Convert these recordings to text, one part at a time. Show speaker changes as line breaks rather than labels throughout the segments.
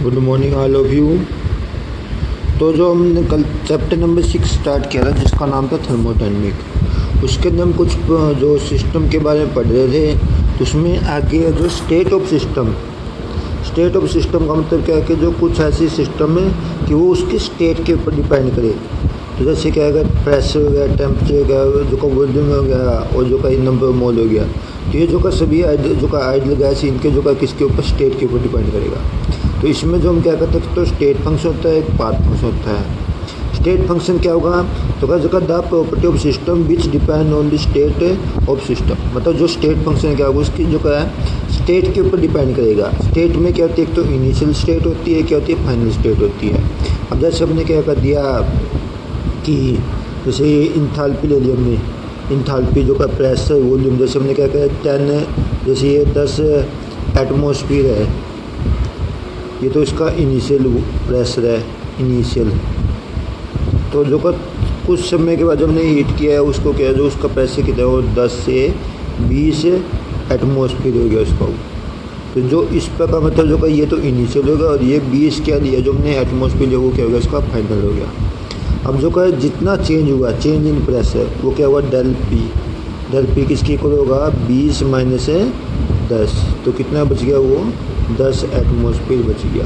Good morning all of you. तो जो हमने कल चैप्टर नंबर 6 स्टार्ट किया था जिसका नाम था थर्मोडायनेमिक, उसके अंदर हम कुछ जो सिस्टम के बारे में पढ़ रहे थे। तो उसमें आगे जो स्टेट ऑफ सिस्टम का मतलब क्या है कि जो कुछ ऐसी सिस्टम है कि वो उसके स्टेट के ऊपर डिपेंड करे। तो जैसे क्या है, प्रेशर हो गया, टेम्परेचर हो गया, जो का वॉल्यूम हो गया और जो का नंबर मोल हो गया। तो ये जो का सभी जो का आइडियल गैस इनके जो का किसके ऊपर स्टेट के ऊपर डिपेंड करेगा। तो इसमें जो हम क्या करते हैं, तो स्टेट फंक्शन होता है, एक पाथ फंक्शन होता है। स्टेट फंक्शन क्या होगा, तो क्या जो the property of system which depend on the state of system. मतलब जो स्टेट फंक्शन क्या होगा उसकी जो क्या है स्टेट के ऊपर डिपेंड करेगा। स्टेट में क्या होती है, एक तो इनिशियल स्टेट होती है, क्या होती है फाइनल स्टेट होती है। अब जैसे हमने क्या कर दिया कि जैसे इंथैल्पी ले लिया हमने, इंथैल्पी जो का प्रेशर वॉल्यूम, जैसे हमने क्या कहा 10, जैसे ये 10 एटमॉस्फेयर है, ये तो इसका इनिशियल प्रेशर है इनिशियल। तो जो का कुछ समय के बाद जब हमने हीट किया है उसको क्या है, जो उसका प्रेशर कितना है वो 10 से 20 एटमॉस्फेयर हो गया उसका। तो जो इस पर का मतलब जो का ये तो इनिशियल होगा और ये 20 क्या लिया जो हमने एटमॉस्फेयर लिया वो क्या होगा इसका फाइनल हो गया। अब जो का जितना चेंज हुआ, चेंज इन प्रेशर, वो क्या हुआ डेल पी किसकी इक्वल होगा 20 माइनस 10। तो कितना बच गया वो 10 एटमॉस्फेयर बच गया।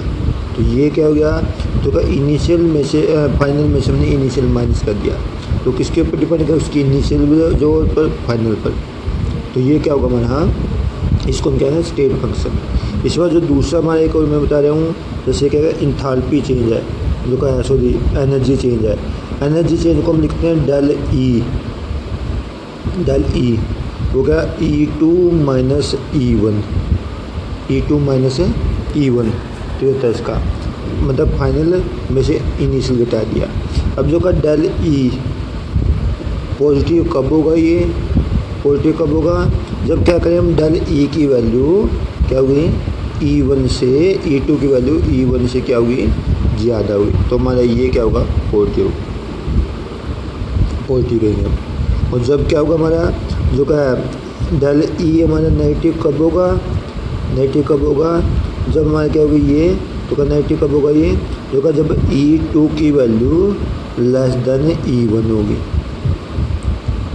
तो ये क्या हो गया, तो क्या इनिशियल में से फाइनल में से हमने इनिशियल माइनस कर दिया। तो किसके ऊपर डिपेंड करेगा, उसकी इनिशियल जो पर फाइनल पर। तो ये क्या होगा हमारा, हाँ इसको हम क्या है स्टेट फंक्शन। इस बार जो दूसरा हमारा एक और मैं बता रहा हूँ, जैसे क्या है इंथैल्पी चेंज है, जो का है सॉरी एनर्जी चेंज है। एनर्जी चेंज को हम लिखते हैं डेल ई हो गया E2 minus E1, E2 minus E1। तो ये था इसका मतलब फाइनल में से इनिशियल घटा दिया। अब जो का डेल ई पॉजिटिव कब होगा, ये पॉजिटिव कब होगा जब क्या करें हम डेल ई की वैल्यू क्या होगी E1 से E2 की वैल्यू E1 से क्या होगी ज़्यादा हुई। तो हमारा ये क्या होगा पॉजिटिव रहेंगे। और जब क्या होगा हमारा जो का डेल ई हमारा नेगेटिव कब होगा, जब हमारा क्या होगी ये, तो का नेगेटिव कब होगा ये, जो का जब E2 की वैल्यू लेस देन E1 होगी।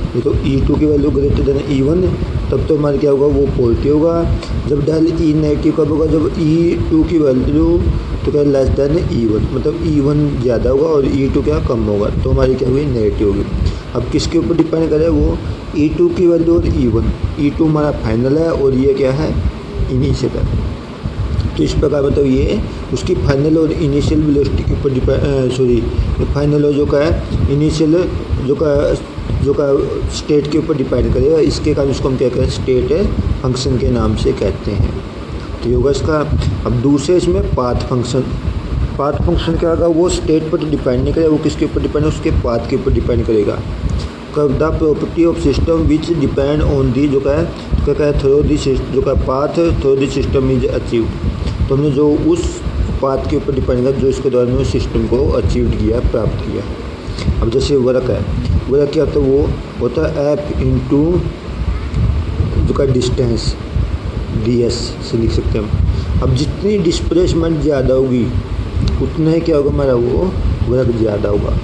ये तो E2 की वैल्यू ग्रेटर देन E1, तब तो हमारा क्या होगा वो पॉजिटिव होगा। जब डेल ई नेगेटिव कब होगा, जब E2 की वैल्यू तो क्या लेस देन E1, मतलब E1 ज़्यादा होगा और E2 क्या कम होगा। तो हमारी क्या हुई नेगेटिव होगी। अब किसके ऊपर डिपेंड करे वो E2 की वैल्यू और E1। E2 हमारा फाइनल है और ये क्या है इनिशियल है। तो इस प्रकार मतलब ये उसकी फाइनल और इनिशियल वेलोसिटी के ऊपर डिपेंड फाइनल और जो का है इनिशियल जो का स्टेट के ऊपर डिपेंड करेगा। इसके कारण उसको हम क्या कहते हैं स्टेट फंक्शन के नाम से कहते हैं। तो ये होगा इसका। अब दूसरे इसमें पाथ फंक्शन क्या होगा, वो स्टेट पर डिपेंड नहीं करेगा, वो किसके ऊपर डिपेंड है उसके पाथ के ऊपर डिपेंड करेगा। The property of system which depend on the जो का है थ्रू दी जो का path through the system is achieve. तो हमने जो उस पाथ के ऊपर डिपेंड किया जो इसके द्वारा उस सिस्टम को अचीव किया, प्राप्त किया। अब जैसे वर्क है, वर्क क्या होता है, वो होता है एफ इंटू जो का डिस्टेंस ds से लिख सकते हैं हम। अब जितनी डिस्प्लेसमेंट ज़्यादा होगी उतना ही क्या होगा हमारा वो वर्क ज़्यादा होगा।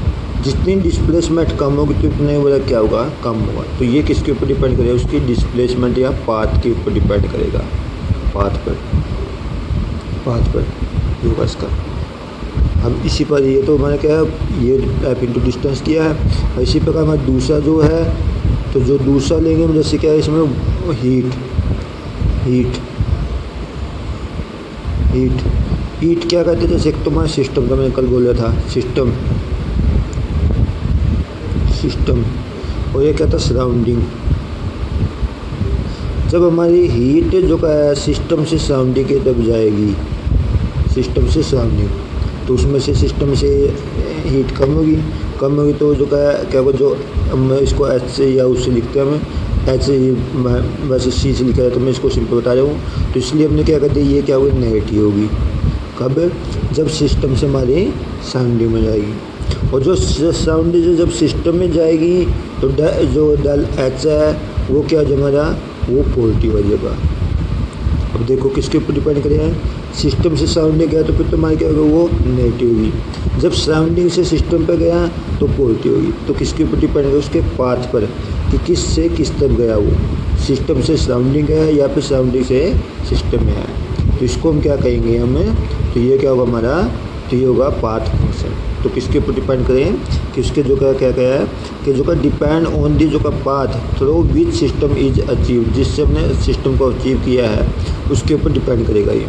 जितनी डिस्प्लेसमेंट कम होगी तो उतना ही वर्क क्या होगा कम होगा। तो ये किसके ऊपर डिपेंड करेगा, उसकी डिस्प्लेसमेंट या पाथ के ऊपर डिपेंड करेगा। पाथ पर होगा इसका। अब इसी पर ये तो हमारा क्या है ये एफ इंटू डिस्टेंस किया है। इसी प्रकार हमारा दूसरा जो है, तो जो दूसरा लेंगे हम जैसे क्या है इसमें हीट क्या कहते हैं, जैसे एक तो हमारा सिस्टम का मैंने कल बोला था सिस्टम और ये क्या था सराउंडिंग। जब हमारी हीट जो का है सिस्टम से सराउंडिंग की तरफ जाएगी, सिस्टम से सराउंडिंग, तो उसमें से सिस्टम से हीट कम होगी तो जो क्या होगा, जो हम इसको एच से या उससे लिखते हैं, हमें एच से वैसे सी से लिखा है तो मैं इसको सिंपल बता रहा हूँ। तो इसलिए हमने क्या कहते हैं ये क्या होगी नेगेटिव होगी। कब, जब सिस्टम से हमारी सराउंडिंग में जाएगी। और जो सराउंडिंग जब सिस्टम में जाएगी तो जो डेल एच है वो क्या जो हमारा वो पॉजिटिव हो जाएगा। अब देखो किसके ऊपर डिपेंड करेगा, सिस्टम से सराउंडिंग गया तो फिर तुम्हारी क्या होगा, वो नेगेटिव होगी। जब सराउंडिंग से सिस्टम पर गया तो पॉजिटिव होगी। तो किसके ऊपर डिपेंड है, उसके पाथ पर, कि किस से किस तरफ गया, वो सिस्टम से सराउंडिंग है या फिर सराउंडिंग से सिस्टम में है। तो इसको हम क्या कहेंगे हमें, तो ये क्या होगा हमारा, तो ये होगा पाथ फंक्शन। तो किसके ऊपर डिपेंड करें, कि उसके जो क्या क्या क्या है, कि जो का डिपेंड ऑन दी जो का path through which system is achieve, जिससे हमने सिस्टम को अचीव किया है उसके ऊपर डिपेंड करेगा ये।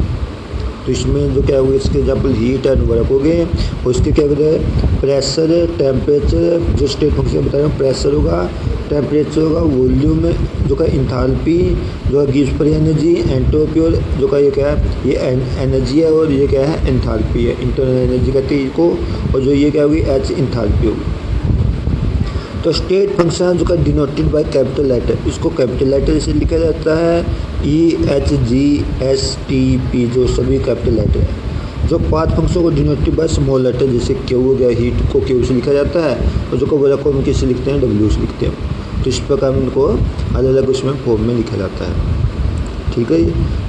तो इसमें जो क्या होगा, इसके एग्जाम्पल हीट एंड वर्क हो गए, और इसके क्या होता है, प्रेशर, टेम्परेचर, जो स्टेट फंक्शन बता रहे हैं, प्रेशर होगा, टेम्परेचर होगा, वॉल्यूम जो का इंथाल्पी, जो है गिव्स पर एनर्जी, एंट्रोपी, और जो का ये क्या है, ये एनर्जी है, और ये क्या है, एंथाल्पी है, इंटरनल एनर्जी कहते हैं इसको, और जो ये क्या होगी, एच इंथाल्पी होगी। तो स्टेट फंक्शन जो का डिनोटेड बाय कैपिटल लेटर, इसको कैपिटल लेटर से लिखा जाता है, EHGSTP, जो सभी कैपिटल लेटर है। जो पाथ फंक्शन को डिनोटेड बाय स्मॉल लेटर, जैसे क्यू हो गया, हीट को क्यू से लिखा जाता है, और जो को वर्क को हम किससे लिखते हैं, डब्ल्यू से लिखते हैं। तो इस प्रकार इनको अलग अलग उसमें फॉर्म में लिखा जाता है। ठीक है,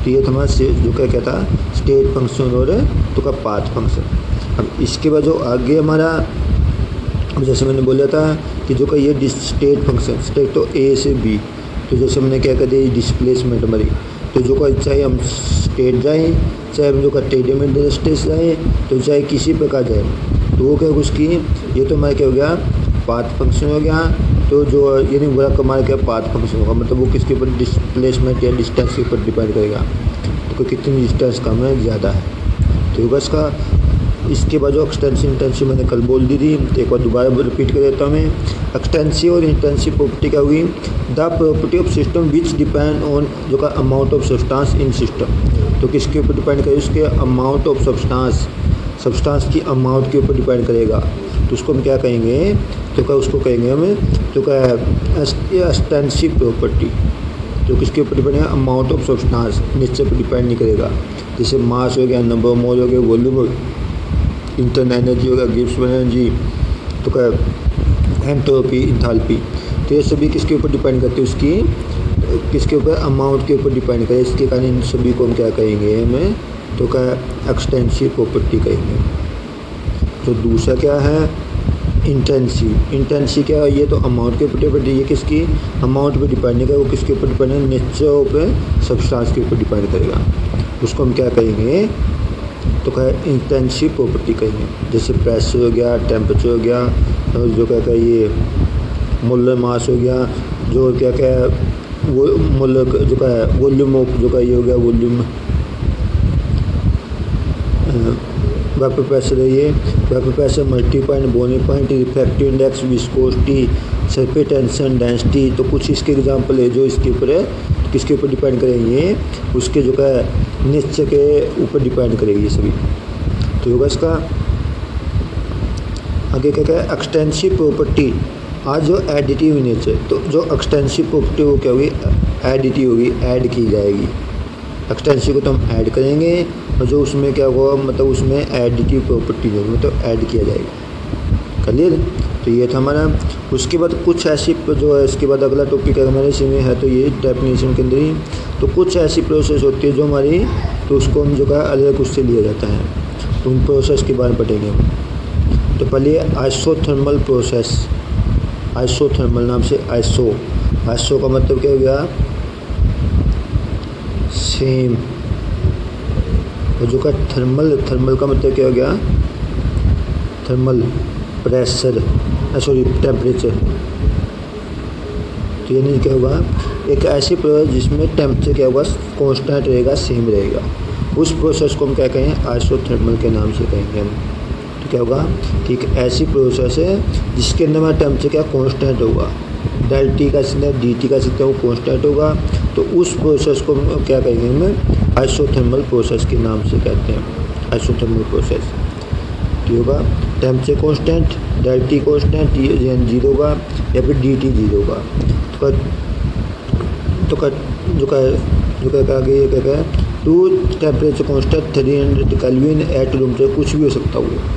तो ये हमारा जो क्या कहता है, स्टेट फंक्शन और तो का पाथ फंक्शन। अब इसके बाद जो आगे हमारा, जैसे मैंने बोला था कि जो का ये स्टेट फंक्शन, स्टेट तो ए से बी, तो जैसे मैंने क्या कहते हैं, डिस्प्लेसमेंट हमारी, तो जो का चाहे हम स्टेट जाएँ, चाहे हम जो का टेडियम डिस्टेंस जाएँ, तो चाहे किसी प्रकार जाए, तो वो क्या उसकी, ये तो हमारा क्या हो गया, पाथ फंक्शन हो गया। तो जो यानी वर्क हमारा क्या पाथ फंक्शन होगा, मतलब वो किसके ऊपर, डिस्प्लेसमेंट या डिस्टेंस के ऊपर डिपेंड करेगा, तो कितनी डिस्टेंस कम है ज़्यादा है, तो होगा इसका। इसके बाद जो एक्सटेंसिव इंटेंसिव मैंने कल बोल दी थी, एक बार दोबारा रिपीट कर देता हूँ मैं। एक्सटेंसिव और इंटेंसिव प्रॉपर्टी क्या हुई, the property of system which depend on जो का amount of substance in system. तो किसके ऊपर डिपेंड करेगा, उसके अमाउंट ऑफ सब्सटेंस की अमाउंट के ऊपर डिपेंड करेगा। तो उसको हम क्या कहेंगे, तो क्या उसको कहेंगे हमें, तो क्या एक्सटेंसिव प्रॉपर्टी। तो किसके ऊपर डिपेंड है, अमाउंट ऑफ सब्सटेंस, निश्चय पर डिपेंड नहीं करेगा। जैसे मास हो गया, नंबर ऑफ मोल हो गया, वॉल्यूम, इंटरनल एनर्जी होगा, गिव्स पर एनर्जी, तो क्या एंट्रोपी, इंथाल्पी, तो ये सभी किसके ऊपर डिपेंड करते हैं, उसकी किसके ऊपर, अमाउंट के ऊपर डिपेंड करे। इसके कारण इन सभी को हम क्या कहेंगे हमें, तो क्या एक्सटेंसिव प्रॉपर्टी कहेंगे। तो दूसरा क्या है, इंटेंसिव क्या है, ये तो अमाउंट के ऊपर डिपेंड, ये किसकी, अमाउंट पर डिपेंड नहीं करेगा, वो किसके ऊपर डिपेंड है, नेचर ऑफ सब्सटेंस के ऊपर डिपेंड करेगा। उसको हम क्या कहेंगे, तो क्या इंटेंसिव प्रॉपर्टी कहेंगे। जैसे प्रेशर हो गया, टेम्परेचर हो गया, और जो क्या है ये मोलर मास हो गया, जो क्या क्या वो मोलर जो क्या है वॉल्यूम ऑफ जो का ये हो गया, वॉल्यूम वेपर प्रेशर है, ये vapour pressure, multi point, boiling point, refractive index, viscosity, surface tension, density. तो कुछ इसके एग्जांपल है जो इसके ऊपर है, किसके ऊपर डिपेंड करेंगे, उसके जो का निश्चय के ऊपर डिपेंड करेगी ये सभी। तो होगा इसका आगे क्या क्या, एक्सटेंसिव प्रॉपर्टी, आज जो एडिटिव नेचर। तो जो एक्सटेंसिव प्रॉपर्टी वो क्या होगी, एडिटिव होगी, ऐड की जाएगी। एक्सटेंसिव को तो हम ऐड करेंगे, और जो उसमें क्या होगा, मतलब उसमें एडिटिव प्रॉपर्टी होगी, मतलब ऐड किया जाएगा। क्लियर, तो ये था हमारा। उसके बाद कुछ ऐसी जो है, इसके बाद अगला टॉपिक है हमारे इसमें है, तो ये डेफिनेशन के अंदर ही, तो कुछ ऐसी प्रोसेस होती है जो हमारी, तो उसको हम जो है अलग उससे लिया जाता है। तो उन प्रोसेस के बारे में पढ़ेंगे हम। तो पहले आइसोथर्मल प्रोसेस, आइसोथर्मल नाम से आइसो का मतलब क्या हो गया, सेम, और जो का थर्मल का मतलब क्या हो गया, थर्मल प्रेशर, सॉरी टेम्परेचर। तो ये नहीं क्या होगा, एक ऐसी प्रोसेस जिसमें टेम्परेचर क्या होगा, कांस्टेंट रहेगा, सेम रहेगा, उस प्रोसेस को हम क्या कहें, आइसोथर्मल के नाम से कहेंगे हम। तो क्या होगा, ठीक ऐसी प्रोसेस है जिसके अंदर हमारा टेम्परेचर क्या कांस्टेंट होगा, डेल टी का सिग्नल डी टी का सिग्नल वो कांस्टेंट होगा। तो उस प्रोसेस को हम क्या कहेंगे, हमें आइसोथर्मल प्रोसेस के नाम से कहते हैं, आइसोथर्मल प्रोसेस। क्या होगा, temperature constant, del T constant, zero होगा, या फिर डी टी जीरो होगा। जो क्या आगे ये क्या है, to temperature constant 300 kelvin at room temperature, कुछ भी हो सकता है।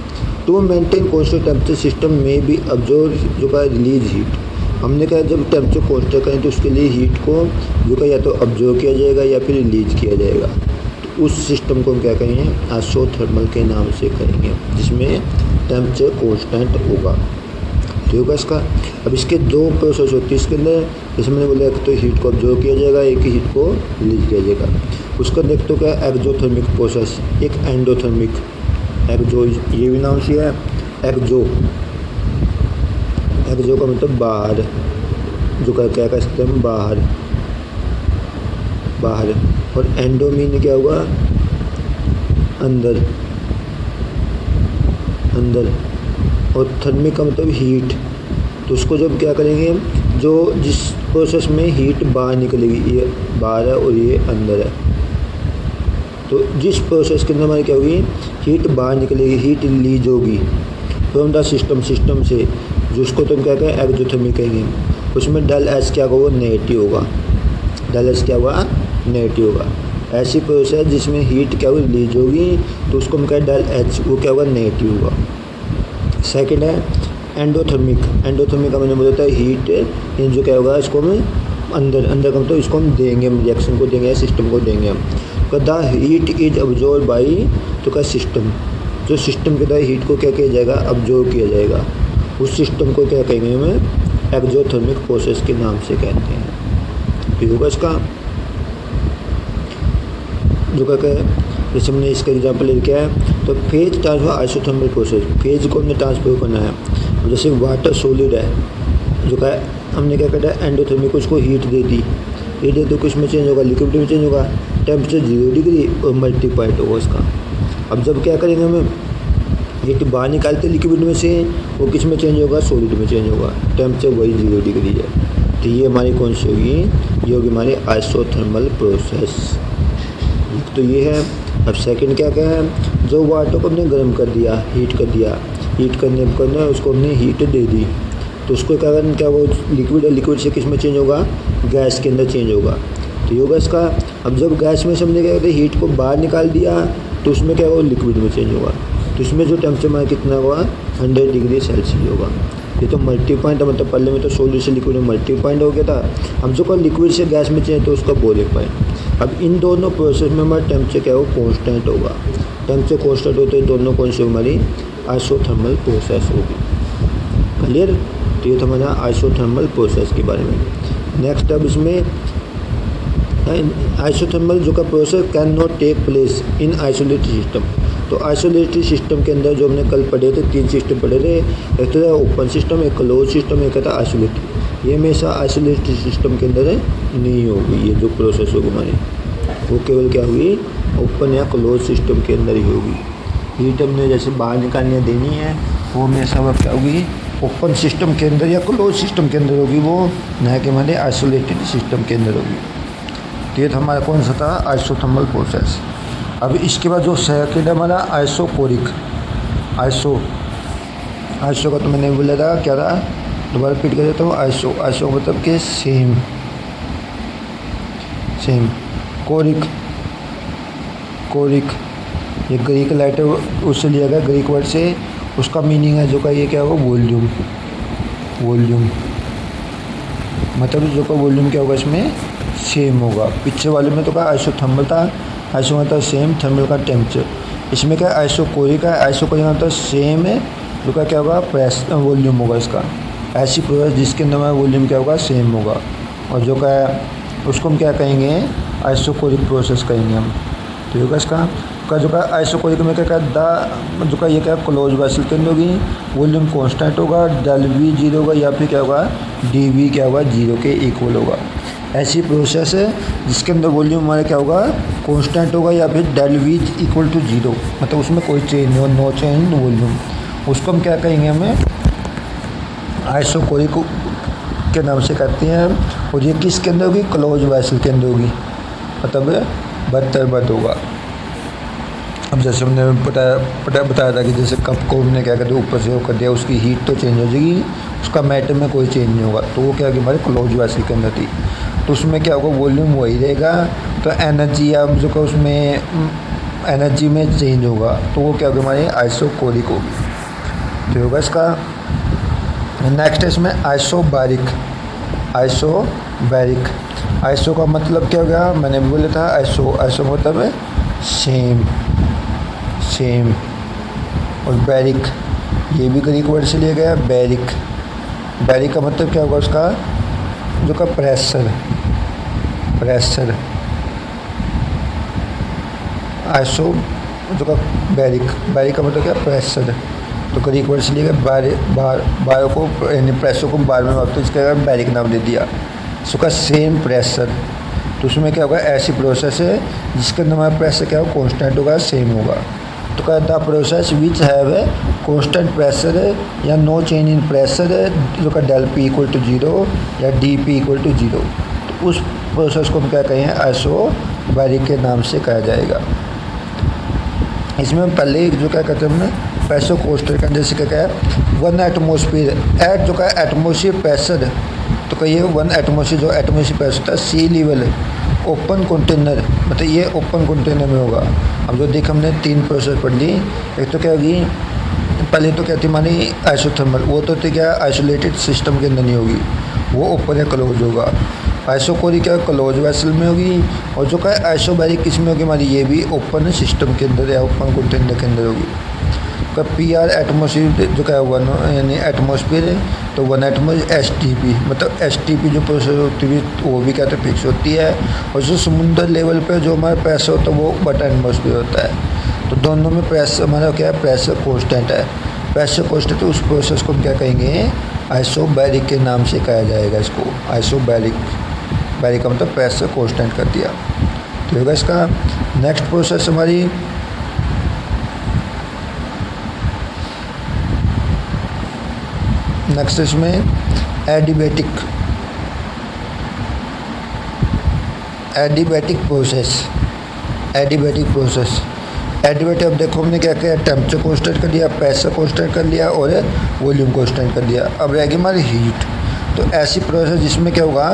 To maintain constant temperature system में भी ऑब्जर्व जो का रिलीज हीट। हमने कहा जब टेम्परेचर कांस्टेंट करें तो उसके लिए हीट को जो का या तो ऑब्जर्व किया जाएगा या फिर रिलीज किया जाएगा। तो उस सिस्टम को हम क्या कहेंगे, आइसोथर्मल के नाम से कहेंगे, जिसमें टेम्परेचर कांस्टेंट होगा। ठीक है इसका। अब इसके दो प्रोसेस होती है इसके अंदर, जैसे मैंने बोला, एक तो हीट को ऑब्जर्व किया जाएगा, एक ही हीट को रिलीज किया जाएगा। उसका देख तो क्या एक्जोथर्मिक प्रोसेस, एक एंडोथर्मिक। एक्जो ये भी नाम से है, एक्जो का मतलब बाहर, जो क्या कह सकते हैं बाहर। और एंडो मीन क्या हुआ, अंदर। और थर्मिक का मतलब हीट। तो उसको जब क्या करेंगे, जो जिस प्रोसेस में हीट बाहर निकलेगी, ये बाहर है और ये अंदर है, तो जिस प्रोसेस के अंदर हमारी क्या होगी, हीट बाहर निकलेगी, हीट रिलीज होगी फ्रॉम द सिस्टम से, जिसको तुम क्या कहें एक्जोथर्मिक कहेंगे। उसमें डेल एच क्या होगा, नेगेटिव होगा। डेल एच क्या होगा, नेगेटिव होगा। ऐसी प्रोसेस जिसमें हीट क्या होगी, रिलीज होगी, तो उसको हम कहें डेल एच, वो क्या होगा, नेगेटिव होगा। सेकेंड है एंडोथर्मिक का मैंने बोला था हीट जो क्या होगा, इसको हम अंदर का मतलब इसको हम देंगे, हम रिएक्शन को देंगे, सिस्टम को देंगे हम। The heat is absorb by, तो क्या सिस्टम, जो सिस्टम के द्वारा हीट को क्या किया जाएगा, अब्जॉर्ब किया जाएगा, उस सिस्टम को क्या कहेंगे हमें एक्जोथर्मिक प्रोसेस के नाम से कहते हैं। ठीक होगा इसका। जो क्या कहे, जैसे हमने इसका एग्जाम्पल ले किया है, तो phase transfer isothermal process, phase को हमने ट्रांसफर करना है। जैसे वाटर सॉलिड है, जो क्या हमने क्या करा है एंडोथर्मिक, उसको हीट दे दी, तो किस में चेंज होगा, लिक्विड में चेंज होगा, टेम्परेचर 0 डिग्री और मल्टीप्लाइड होगा इसका। अब जब क्या करेंगे हम हीट बाहर निकालते लिक्विड में से, वो किस में चेंज होगा, सॉलिड में चेंज होगा, टेम्परेचर वही 0 डिग्री है। तो ये हमारी कौन सी होगी, ये होगी हमारी आइसोथर्मल प्रोसेस। तो ये है। अब सेकंड क्या है, जो वाटर को हमने गर्म कर दिया, हीट करने उसको हमने हीट दे दी, तो उसको क्या वो लिक्विड से किस में चेंज होगा, गैस के अंदर चेंज होगा। तो ये होगा इसका। अब जब गैस में से हमने क्या कहते हैं हीट को बाहर निकाल दिया, तो उसमें क्या होगा, लिक्विड में चेंज होगा, तो इसमें जो टेम्परेचर हमारा कितना होगा, 100 डिग्री सेल्सियस होगा। ये तो मल्टी पॉइंट, मतलब पहले में तो सॉलिड से लिक्विड में मल्टी पॉइंट हो गया था, अब जो लिक्विड से गैस में चेंज तो उसका बॉइलिंग पॉइंट। अब इन दोनों प्रोसेस में हमारा टेम्परेचर क्या हो, कांस्टेंट होगा। टेम्परेचर कांस्टेंट होते हैं, दोनों कौन सी हमारी आइसोथर्मल प्रोसेस होगी। क्लियर। तो ये था हमारा आइसोथर्मल प्रोसेस के बारे में। नेक्स्ट अब इसमें आइसोथर्मल जो का process can not take place in isolated system. तो आइसोलेटेड सिस्टम के अंदर जो हमने कल पढ़े थे, 3 सिस्टम पढ़े थे, एक तो ओपन सिस्टम, एक क्लोज सिस्टम, एक था आइसोलेटेड। ये हमेशा आइसोलेटेड सिस्टम के अंदर नहीं होगी, ये जो प्रोसेस होगी हमारी वो केवल क्या होगी, ओपन या क्लोज सिस्टम के अंदर ही होगी। हीट हमने जैसे बाहर निकालने देनी है, वो हमेशा वह क्या होगी, ओपन सिस्टम के अंदर या क्लोज सिस्टम के अंदर होगी, वो न कि हमारे आइसोलेटेड सिस्टम के अंदर होगी। तो ये हमारा कौन सा था, आइसोथर्मल प्रोसेस। अब इसके बाद जो सेकंड है हमारा आइसोकोरिक। आइसो का तो मैंने बोला था क्या था, दोबारा रिपीट कर देता हूँ। आइसो मतलब कि सेम। कोरिक ये ग्रीक लेटर उससे लिया गया, ग्रीक वर्ड से। उसका मीनिंग है जो का ये क्या होगा, वॉल्यूम। मतलब जो का वॉल्यूम क्या होगा, इसमें सेम होगा। पीछे वाले में तो क्या आइसोथर्मल था, आइसो मतलब सेम, थर्मल का टेम्परेचर। इसमें क्या आइसोकोरिक है, आइसोकोरिक मतलब सेम है, जो का क्या होगा, प्रेस वॉल्यूम होगा इसका। ऐसी प्रोसेस जिसके अंदर हमारा वॉल्यूम क्या होगा, सेम होगा, और जो का उसको हम क्या कहेंगे, आइसोकोरिक प्रोसेस कहेंगे हम। तो होगा इसका जो का आइसोकोरिक में क्या जो का ये क्या क्लोज वेसल के अंदर होगी, वॉल्यूम कांस्टेंट होगा, डेल वी 0 होगा, या फिर क्या होगा, डी वी क्या होगा, 0 के इक्वल होगा। ऐसी प्रोसेस है जिसके अंदर वॉल्यूम हमारा क्या होगा, कांस्टेंट होगा, या फिर डेल वी इक्वल टू 0, मतलब उसमें कोई चेंज नहीं हो, नो चेंज इन वॉल्यूम। उसको हम क्या कहेंगे, हमें आइसोकोरिक के नाम से कहते हैं। और ये किसके अंदर होगी, क्लोज वेसल के अंदर होगी, मतलब बदतर होगा। अब जैसे हमने बताया था कि जैसे कप को हमने क्या कर दिया, ऊपर से वो कर दिया, उसकी हीट तो चेंज हो जाएगी, उसका मैटर में कोई चेंज नहीं होगा। तो वो क्या होगी, हमारे क्लोज वेसल के अंदर थी, तो उसमें क्या होगा, वॉल्यूम वही रहेगा, तो एनर्जी या जो का उसमें एनर्जी में चेंज होगा, तो वो क्या होगी, हमारी आइसोकोरिक होगी। तो होगा इसका। नेक्स्ट है इसमें आइसोबैरिक। आइसो का मतलब क्या हो गया, मैंने भी बोला था, आइसो मतलब सेम, सेम। और बैरिक, ये भी ग्रीक वर्ड से लिया गया है, बैरिक। बैरिक का मतलब क्या होगा उसका, जो का प्रेशर, प्रेशर। आइसो जो का बैरिक, बैरिक का मतलब क्या, प्रेशर। तो ग्रीक वर्ड से लिया गया, बायो को यानी प्रेशर को बार में मापते, इसका बैरिक नाम दे दिया। उसका सेम प्रेशर, तो उसमें क्या होगा, ऐसी प्रोसेस है जिसका नंबर प्रेशर क्या होगा, कांस्टेंट होगा, सेम होगा। तो कहता है प्रोसेस विच हैव है कांस्टेंट प्रेशर है या नो चेंज इन प्रेशर है, जो का डेल पी इक्वल टू 0 या डी पी इक्वल टू 0, तो उस प्रोसेस को हम क्या कहें, आइसोबैरिक के नाम से कहा जाएगा। इसमें पहले जो क्या कहते हैं हमने, प्रेशर कोस्टर का, जैसे क्या है 1 एटमोसफियर एट, जो का एटमोसफियर प्रेशर, तो कहिए 1 एटमोसफियर, जो एटमोसफियर प्रेशर होता है सी लेवल ओपन कंटेनर, मतलब ये ओपन कंटेनर में होगा। अब जो देख हमने 3 प्रोसेस पढ़ ली, एक तो क्या होगी, पहले तो क्या थी हमारी आइसोथर्मल, वो तो क्या आइसोलेटेड सिस्टम के अंदर नहीं होगी, वो ओपन या क्लोज होगा। आइसोकोरिक क्या क्लोज वेसल में होगी, और जो क्या आइसोबैरिक किस में होगी हमारी, ये भी ओपन सिस्टम के अंदर या ओपन कंटेनर के अंदर होगी। का पी आर एटमोसफियर जो क्या हुआ यानी एटमोसफियर है, तो 1 एटमोसफियर एस टी पी, मतलब एस टी पी जो प्रोसेस होती है वो भी कहते हैं फिक्स होती है। और जो समुद्र लेवल पे जो हमारा प्रेशर होता है वो बट एटमोसफियर होता है। तो दोनों में प्रेशर हमारा क्या है, प्रेशर कांस्टेंट है, प्रेशर कांस्टेंट। तो उस प्रोसेस को हम क्या कहेंगे, आइसोबैरिक के नाम से कहा जाएगा इसको, आइसोबैरिक। बैरिक का मतलब प्रेशर कांस्टेंट कर दिया, तो होगा इसका। नेक्स्ट प्रोसेस हमारी नेक्स्ट इसमें adiabatic, adiabatic process, adiabatic process. Adiabatic, अब देखो हमने क्या किया, टेम्परेचर कांस्टेंट कर दिया, प्रेशर कांस्टेंट कर लिया और वॉल्यूम कांस्टेंट कर दिया। अब रहेगी हमारी हीट, तो ऐसी प्रोसेस जिसमें क्या होगा,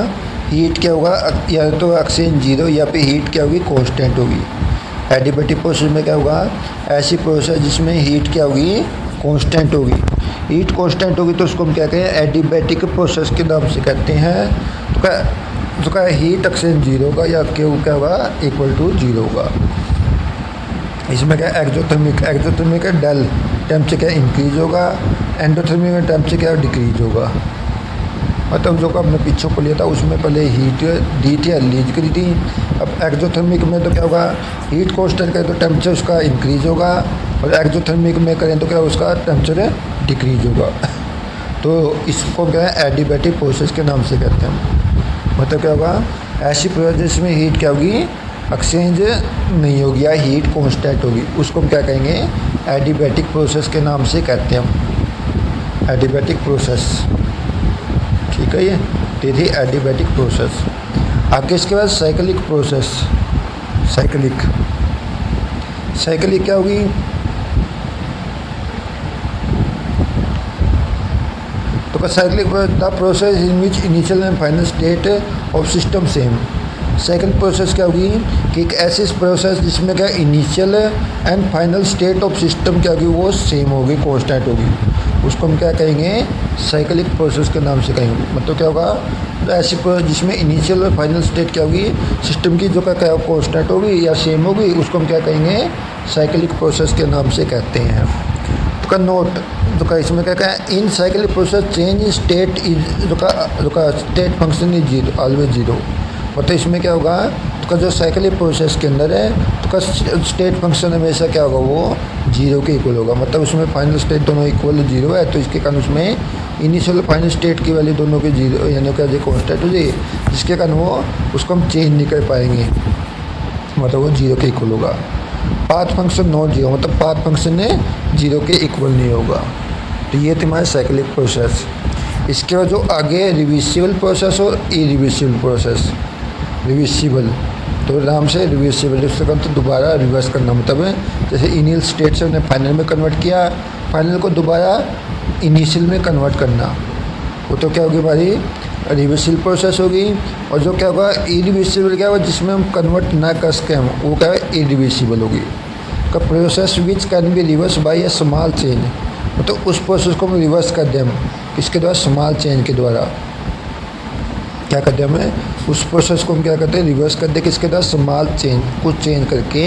हीट क्या होगा, या तो ऑक्सीजन 0 या फिर हीट क्या होगी, कांस्टेंट होगी। एडिबैटिक प्रोसेस में क्या होगा, ऐसी प्रोसेस जिसमें हीट क्या होगी, कांस्टेंट होगी। हीट कांस्टेंट होगी तो उसको हम क्या कहें, एडिबैटिक प्रोसेस के नाम से कहते हैं। तो क्या हीट ऑक्सीजन 0 होगा या क्या होगा, इक्वल टू 0 होगा। इसमें क्या एक्सोथर्मिक, एक्सोथर्मिक का डेल टेम्परेचर क्या इंक्रीज होगा, एंडोथर्मिक में टेम्परेचर क्या डिक्रीज होगा। मतलब जो हमने पीछे को लिया था उसमें पहले हीट दी थी, रिलीज करी थी। अब एक्सोथर्मिक में तो क्या होगा, हीट कांस्टेंट करें तो टेम्परेचर उसका इंक्रीज होगा, और एक्सोथर्मिक में करें तो क्या उसका टेम्परेचर डिक्रीज होगा। तो इसको क्या है, एडिबैटिक प्रोसेस के नाम से कहते हैं। मतलब क्या होगा, ऐसी प्रोसेस में हीट क्या होगी, एक्सचेंज नहीं होगी या हीट कांस्टेंट होगी, उसको हम क्या कहेंगे, एडिबैटिक प्रोसेस के नाम से कहते हैं, एडिबैटिक प्रोसेस। ठीक है, ये थी एडिबैटिक प्रोसेस। आगे इसके बाद साइक्लिक प्रोसेस, साइक्लिक, साइक्लिक क्या होगी, तो cyclic the process in which initial and final state of system same. Second process क्या होगी कि एक ऐसी प्रोसेस जिसमें क्या initial and final state of system क्या होगी, वो सेम होगी, कांस्टेंट होगी, उसको हम क्या कहेंगे, साइक्लिक प्रोसेस के नाम से कहेंगे। मतलब क्या होगा, तो ऐसी प्रोसेस जिसमें इनिशियल और फाइनल स्टेट क्या होगी, सिस्टम की जो क्या कांस्टेंट होगी या सेम होगी, उसको हम क्या कहेंगे, साइक्लिक प्रोसेस के नाम से कहते हैं। तो का नोट, तो का इसमें क्या है, इन cyclic process change in state is जो का स्टेट फंक्शन इज 0, ऑलवेज 0। मतलब इसमें क्या होगा, तो का जो साइक्लिक प्रोसेस के अंदर है तो का स्टेट फंक्शन हमेशा क्या होगा, वो 0 के इक्वल होगा। मतलब उसमें फाइनल स्टेट दोनों इक्वल 0 है, तो इसके कारण उसमें इनिशियल फाइनल स्टेट की वैल्यू दोनों के 0 यानी क्या जो कांस्टेंट हो जाए, जिसके कारण वो उसको हम चेंज नहीं कर पाएंगे, मतलब वो 0 के इक्वल होगा। पाथ फंक्शन नॉट 0, मतलब पाथ फंक्शन 0 के इक्वल नहीं होगा। तो ये तुम्हारे साइक्लिक प्रोसेस। इसके बाद जो आगे रिवर्सिबल प्रोसेस और इरिवर्सिबल प्रोसेस। रिवर्सिबल तो नाम से रिवर्सिबल, इसका तो दोबारा रिवर्स करना, मतलब जैसे इनिशियल स्टेट से उन्हें फाइनल में कन्वर्ट किया, फाइनल को दोबारा इनिशियल में कन्वर्ट करना, वो तो क्या होगी हमारी रिवर्सिबल प्रोसेस होगी। और जो क्या होगा इरिवर्सिबल क्या होगा, जिसमें हम कन्वर्ट ना कर सके हम, वो क्या है इरिवर्सिबल होगी। का process which can be reverse by A small change, मतलब उस प्रोसेस को हम रिवर्स कर दें हम इसके द्वारा, स्मॉल चेंज के द्वारा। क्या करते हैं, हमें उस प्रोसेस को हम क्या करते हैं, रिवर्स कर दे किसके साथ, स्मॉल चेंज, कुछ चेंज करके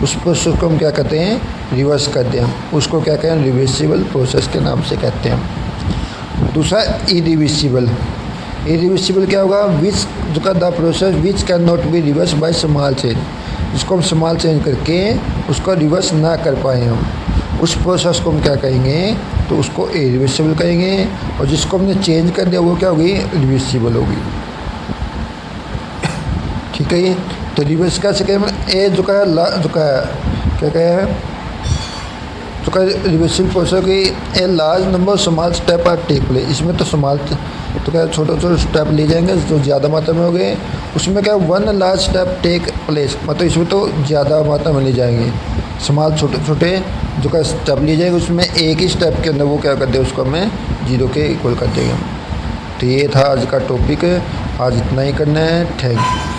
उस प्रोसेस को हम क्या करते हैं, रिवर्स कर दें। हम उसको क्या कहें, रिवर्सिबल प्रोसेस के नाम से कहते हैं। दूसरा इरिवर्सिबल। इरिवर्सिबल क्या होगा, विच जो का the process which can not be reverse by small change, जिसको हम स्मॉल चेंज करके उसको रिवर्स ना कर पाए हम, उस प्रोसेस को हम क्या कहेंगे, तो उसको इरिवर्सिबल कहेंगे। और जिसको हमने चेंज कर दिया वो क्या होगी, रिवर्सिबल होगी। ठीक है। तो रिवर्स कैसे कहें, ए जो का जो का क्या कहे, जो का रिवर्सिबल प्रोसेस की a large number small step are take place. इसमें तो स्मॉल तो क्या छोटे छोटे स्टेप लिए जाएंगे जो ज़्यादा मात्रा में हो गए, उसमें क्या one large step take place, मतलब इसमें तो ज़्यादा मात्रा में ले जाएंगे, स्मॉल छोटे छोटे जो का स्टेप लिए जाएंगे, उसमें एक ही स्टेप के अंदर वो क्या कर दे, उसको हमें 0 के इक्वल कर देंगे। तो ये था आज का टॉपिक, आज इतना ही करना है। Thank you.